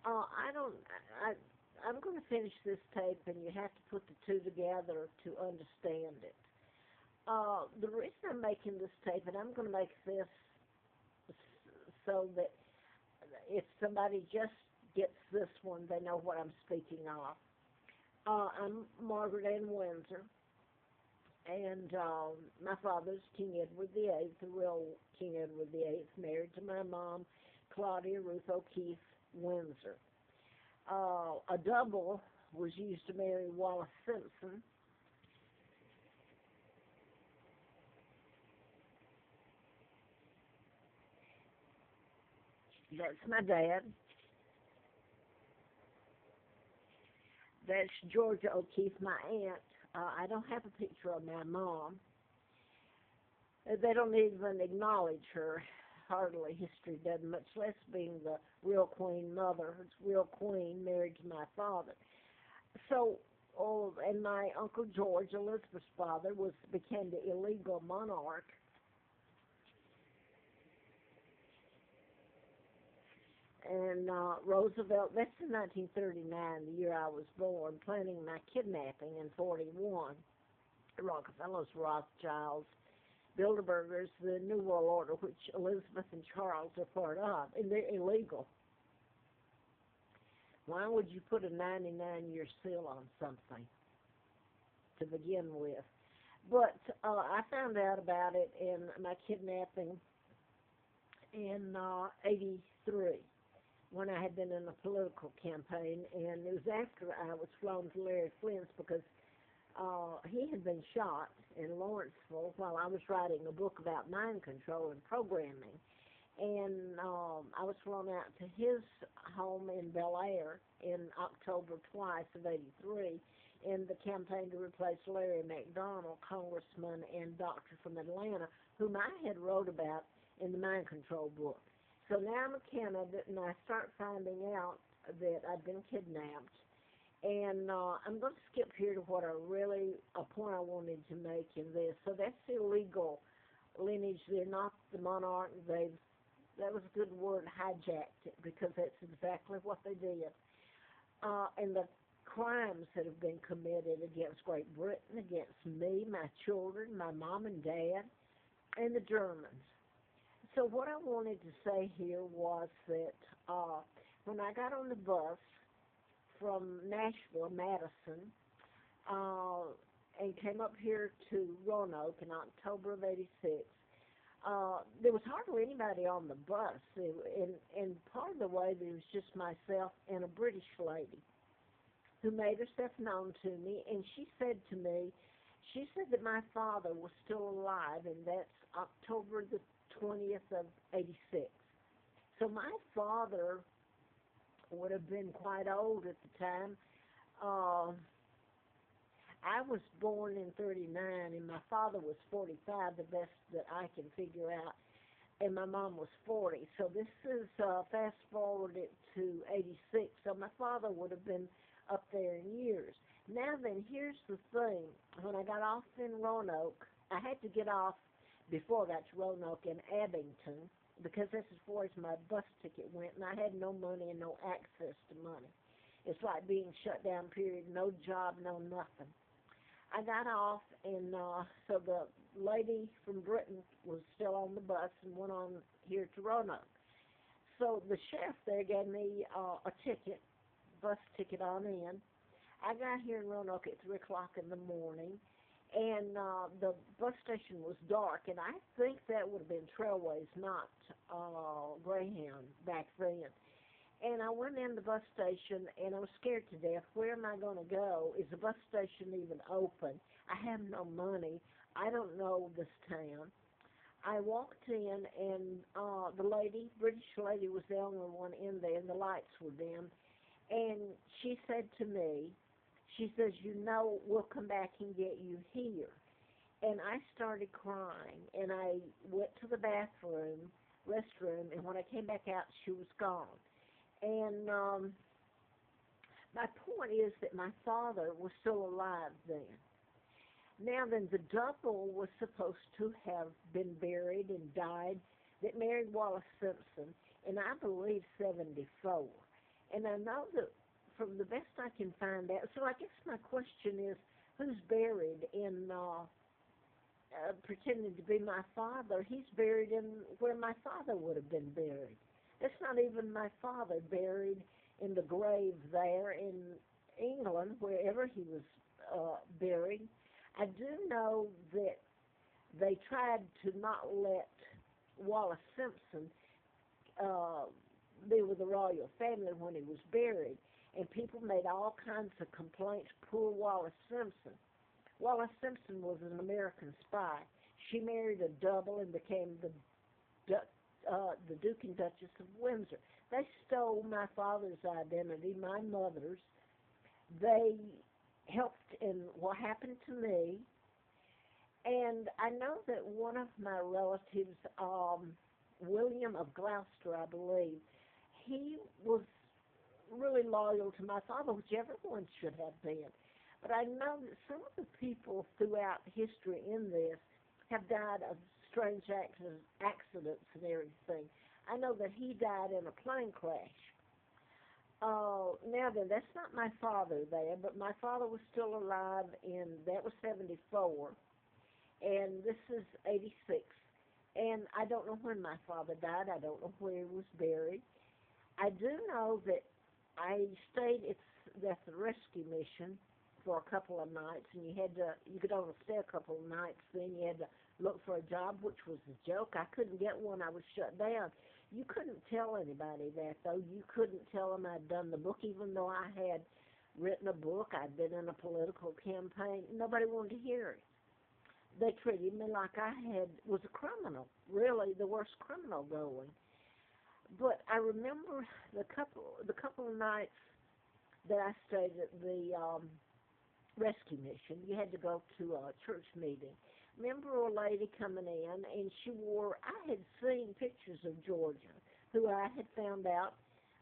I don't. I, I'm going to finish this tape, and you have to put the two together to understand it. The reason I'm making this tape, and I'm going to make this so that if somebody just gets this one, they know what I'm speaking of. I'm Margaret Ann Windsor, and my father's King Edward VIII, the real King Edward VIII, married to my mom, Claudia Ruth O'Keefe Windsor. A double was used to marry Wallace Simpson. That's my dad. That's Georgia O'Keefe, my aunt. I don't have a picture of my mom. They don't even acknowledge her. Hardly history doesn't, much less being the real queen mother, real queen married to my father. So, and my Uncle George, Elizabeth's father, became the illegal monarch. And Roosevelt, that's in 1939, the year I was born, planning my kidnapping in 41. Rockefellers, Rothschilds, Bilderbergers, the New World Order, which Elizabeth and Charles are part of, and they're illegal. Why would you put a 99-year seal on something to begin with? But I found out about it in my kidnapping in 83 when I had been in a political campaign, and it was after I was flown to Larry Flynt's because he had been shot in Lawrenceville while I was writing a book about mind control and programming. And I was flown out to his home in Bel Air in October twice of 83 in the campaign to replace Larry McDonald, congressman and doctor from Atlanta, whom I had wrote about in the mind control book. So now I'm a candidate, and I start finding out that I've been kidnapped. And I'm going to skip here to what a point I wanted to make in this. So that's illegal lineage. They're not the monarch. That was a good word, hijacked it, because that's exactly what they did. And the crimes that have been committed against Great Britain, against me, my children, my mom and dad, and the Germans. So what I wanted to say here was that when I got on the bus from Nashville, Madison, and came up here to Roanoke in October of 86, there was hardly anybody on the bus. And part of the way, there was just myself and a British lady who made herself known to me, and she said that my father was still alive, and that's October the 20th of 86. So my father would have been quite old at the time. I was born in 39, and my father was 45, the best that I can figure out, and my mom was 40. So this is fast forwarded to 86. So my father would have been up there in years. Now then, here's the thing. When I got off in Roanoke, I had to get off before I got to Roanoke in Abington, because that's as far as my bus ticket went, and I had no money and no access to money. It's like being shut down, period, no job, no nothing. I got off, and so the lady from Britain was still on the bus and went on here to Roanoke. So the sheriff there gave me a ticket, bus ticket on in. I got here in Roanoke at 3 o'clock in the morning, and the bus station was dark, and I think that would have been Trailways, not Greyhound back then. And I went in the bus station, and I was scared to death. Where am I going to go? Is the bus station even open? I have no money. I don't know this town. I walked in, and the lady, British lady, was the only one in there, and the lights were dim. And she said to me, she says, we'll come back and get you here. And I started crying, and I went to the restroom, and when I came back out, she was gone. And my point is that my father was still alive then. Now then, the double was supposed to have been buried and died that married Wallace Simpson in, I believe, 74. And I know that from the best I can find out, so I guess my question is, who's buried in, pretending to be my father? He's buried in where my father would have been buried. That's not even my father buried in the grave there in England, wherever he was buried. I do know that they tried to not let Wallace Simpson be with the royal family when he was buried, and people made all kinds of complaints. Poor Wallace Simpson. Wallace Simpson was an American spy. She married a double and became the Duke and Duchess of Windsor. They stole my father's identity, my mother's. They helped in what happened to me. And I know that one of my relatives, William of Gloucester, I believe, he was really loyal to my father, which everyone should have been. But I know that some of the people throughout history in this have died of strange accidents and everything. I know that he died in a plane crash. Now then, that's not my father there, but my father was still alive that was 74, and this is 86. And I don't know when my father died. I don't know where he was buried. I do know that I stayed at the rescue mission for a couple of nights, and you could only stay a couple of nights. Then you had to look for a job, which was a joke. I couldn't get one. I was shut down. You couldn't tell anybody that, though. You couldn't tell them I'd done the book, even though I had written a book. I'd been in a political campaign. Nobody wanted to hear it. They treated me like I was a criminal, really the worst criminal going. But I remember the couple of nights that I stayed at the rescue mission. You had to go to a church meeting. Remember a lady coming in, and I had seen pictures of Georgia, who I had found out,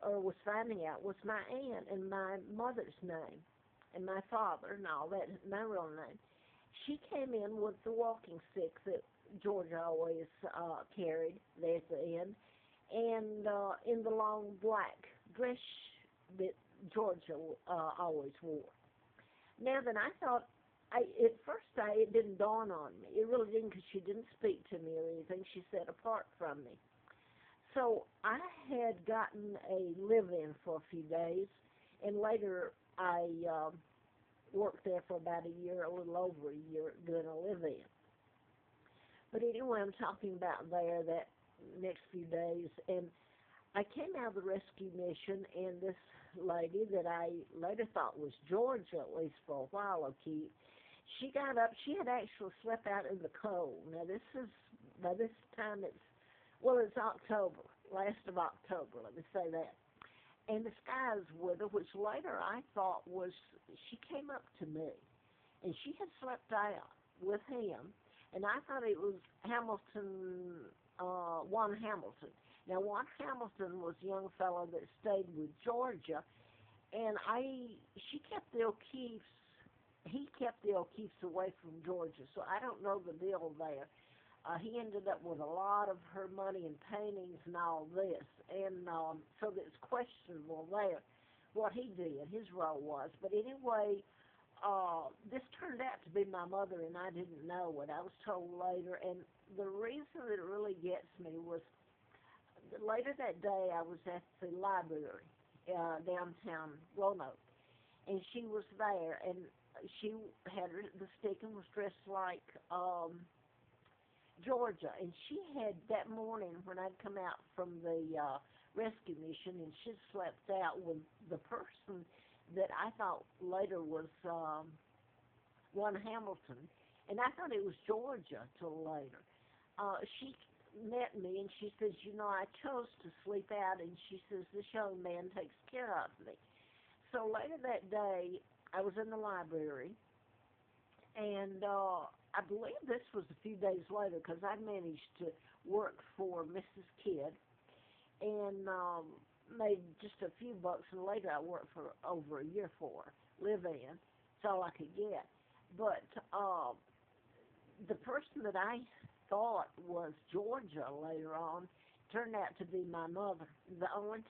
or was finding out, was my aunt and my mother's name, and my father and all that, my real name. She came in with the walking stick that Georgia always carried there at the end, and in the long black dress that Georgia always wore. Now then, I thought, at first it didn't dawn on me. It really didn't, because she didn't speak to me or anything. She sat apart from me. So I had gotten a live-in for a few days, and later I worked there for about a year, a little over a year, doing a live-in. But anyway, I'm talking about there that next few days, and I came out of the rescue mission, and this lady that I later thought was Georgia, at least for a while, O'Keefe, she got up. She had actually slept out in the cold. Now, by this time, it's October, last of October, let me say that. And the skies with her, which later I thought she came up to me, and she had slept out with him, and I thought it was Juan Hamilton. Now, Juan Hamilton was a young fellow that stayed with Georgia, and he kept the O'Keefes away from Georgia, so I don't know the deal there. He ended up with a lot of her money and paintings and all this, and so it's questionable there what he did, his role was. But anyway, this turned out to be my mother, and I didn't know it. I was told later, and the reason that it really gets me was later that day I was at the library downtown Roanoke, and she was there, and she had the stick and was dressed like Georgia, and she had that morning when I'd come out from the rescue mission, and she slept out with the person that I thought later was Juan Hamilton, and I thought it was Georgia till later. She met me, and she says, I chose to sleep out, and she says, this young man takes care of me. So later that day, I was in the library, and I believe this was a few days later, because I managed to work for Mrs. Kidd and made just a few bucks, and later I worked for over a year for her, live-in. That's all I could get. But the person that I thought was Georgia later on turned out to be my mother. The only